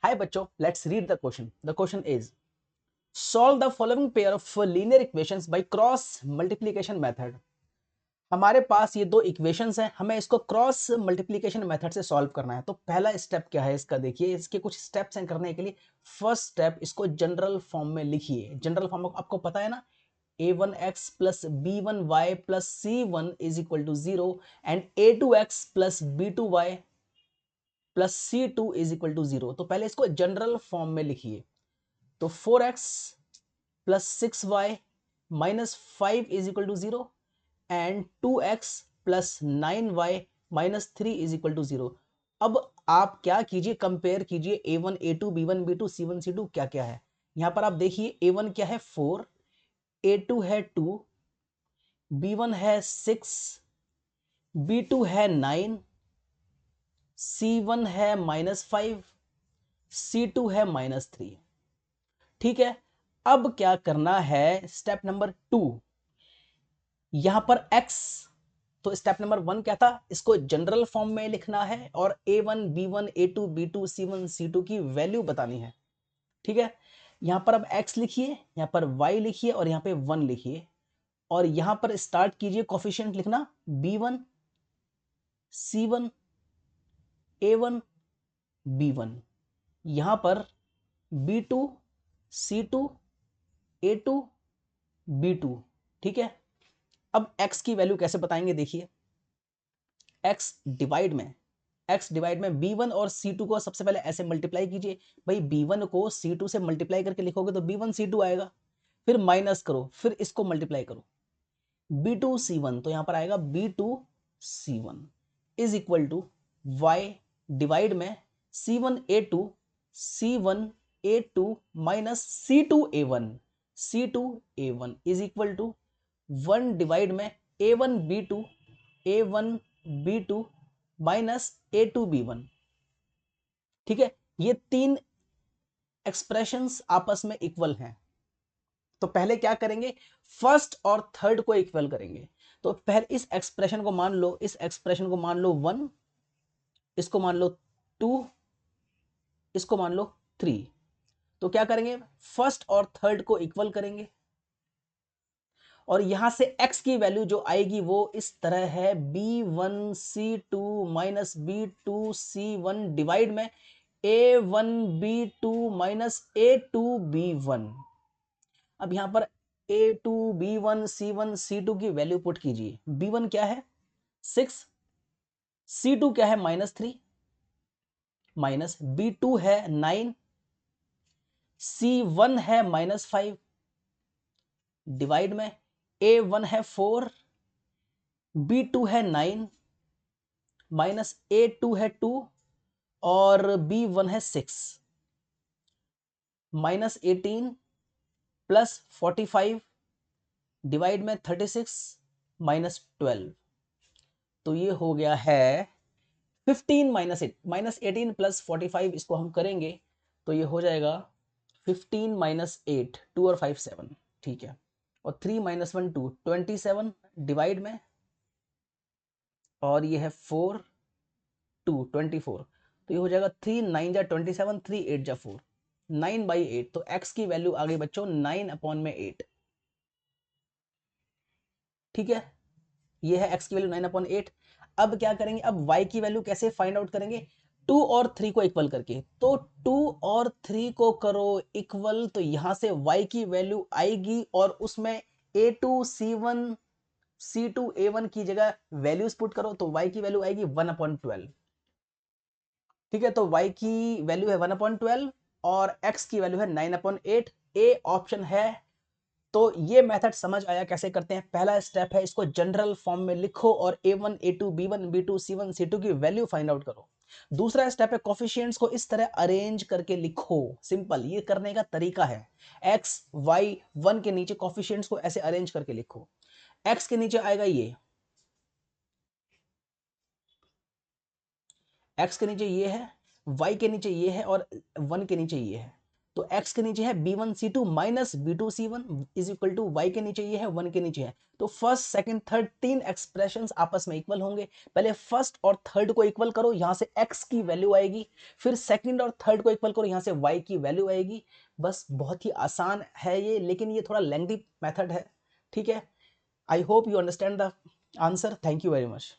Hi बच्चों, let's read the question. The question is, solve the following pair of linear equations by cross multiplication method. हमारे पास ये दो equations हैं, हमें इसको क्रॉस मल्टीप्लिकेशन मेथड से सॉल्व करना है। तो पहला स्टेप क्या है इसका, देखिए इसके कुछ स्टेप्स हैं करने के लिए। फर्स्ट स्टेप, इसको जनरल फॉर्म में लिखिए। जनरल फॉर्म आपको पता है ना, a1x plus b1y plus c1 is equal to 0 and a2x plus b2y plus c2 is equal to 0। तो पहले इसको जनरल फॉर्म में लिखिए। तो 4x plus 6y minus 5 is equal to 0 and 2x plus 9y minus 3 is equal to 0। अब आप क्या कीजिए, कंपेयर कीजिए a1 a2 b1 b2 c1 c2 क्या क्या है। यहां पर आप देखिए a1 क्या है 4, a2 है 2, b1 है 6, b2 है 9, c1 है -5, c2 है -3। ठीक है, अब क्या करना है, स्टेप नंबर 2, यहां पर x, तो स्टेप नंबर 1 क्या था, इसको जनरल फॉर्म में लिखना है और a1 b1 a2 b2 c1 c2 की वैल्यू बतानी है। ठीक है, यहां पर अब x लिखिए, यहां पर y लिखिए और यहां पे 1 लिखिए और यहां पर स्टार्ट कीजिए कोफिशिएंट लिखना, b1 c1 a1 b1, यहां पर b2 c2 a2 b2। ठीक है, अब x की वैल्यू कैसे बताएंगे, देखिए x डिवाइड में b1 और c2 को सबसे पहले ऐसे मल्टीप्लाई कीजिए। भाई b1 को c2 से मल्टीप्लाई करके लिखोगे तो b1 c2 आएगा, फिर माइनस करो, फिर इसको मल्टीप्लाई करो b2 c1, तो यहां पर आएगा b2 c1 is equal to y divide में c1 a2 minus c2 a1 is equal to 1 divide में a1 b2 minus a2 b1। ठीक है, ये तीन एक्सप्रेशंस आपस में इक्वल हैं। तो पहले क्या करेंगे, फर्स्ट और थर्ड को इक्वल करेंगे। तो पहले इस एक्सप्रेशन को मान लो, इस एक्सप्रेशन को मान लो 1, इसको मान लो 2, इसको मान लो 3। तो क्या करेंगे, फर्स्ट और थर्ड को इक्वल करेंगे और यहां से x की वैल्यू जो आएगी वो इस तरह है, b1c2 माइनस b2c1 डिवाइड में a1b2 माइनस a2b1। अब यहां पर a2 b1 c1 c2 की वैल्यू पुट कीजिए। b1 क्या है 6, c2 क्या है -3, माइनस b2 है 9, c1 है -5 डिवाइड में a1 है 4, b2 है 9 माइनस a2 है 2 और b1 है 6, माइनस 18 प्लस 45 डिवाइड में 36 माइनस 12। तो ये हो गया है 15 माइनस 8, माइनस 18 प्लस 45, इसको हम करेंगे तो ये हो जाएगा 15 माइनस 8, 2 और 5 7। ठीक है, और 3 माइनस 1 2, 27 डिवाइड में, और ये है 4 2 24। तो ये हो जाएगा 3 9 जा 27, 3 8 जा 4, 9/8। तो x की वैल्यू आ गई बच्चों 9/8। ठीक है, ये है x की वैल्यू 9/8। अब क्या करेंगे, अब y की वैल्यू कैसे फाइंड आउट करेंगे, 2 और 3 को इक्वल करके। तो 2 और 3 को करो इक्वल, तो यहां से y की वैल्यू आएगी और उसमें a2 c1 c2 a1 की जगह वैल्यूज पुट करो तो y की वैल्यू आएगी 1/12। ठीक है, तो y की वैल्यू है 1/12 और x की वैल्यू है 9/8। ए ऑप्शन है। तो ये मेथड समझ आया कैसे करते हैं। पहला स्टेप है, इसको जनरल फॉर्म में लिखो और a1 a2 b1 b2 c1 c2 की वैल्यू फाइंड आउट करो। दूसरा स्टेप है, कोफिशिएंट्स को इस तरह अरेंज करके लिखो। सिंपल, ये करने का तरीका है। x y 1 के नीचे कोफिशिएंट्स को ऐसे अरेंज करके लिखो। x के नीचे आएगा ये, x के नीचे ये है, y के नीचे ये है और 1 के नीचे ये है। तो x के नीचे है b1c2 minus b2c1 is equal to y के नीचे ये है 1 के नीचे है। तो फर्स्ट सेकंड थर्ड तीन एक्सप्रेशंस आपस में इक्वल होंगे। पहले फर्स्ट और थर्ड को इक्वल करो, यहां से x की वैल्यू आएगी, फिर सेकंड और थर्ड को इक्वल करो, यहां से y की वैल्यू आएगी। बस बहुत ही आसान है ये, लेकिन ये थोड़ा लेंथी मेथड है, ठीक है। I hope you understand the answer. Thank you very much.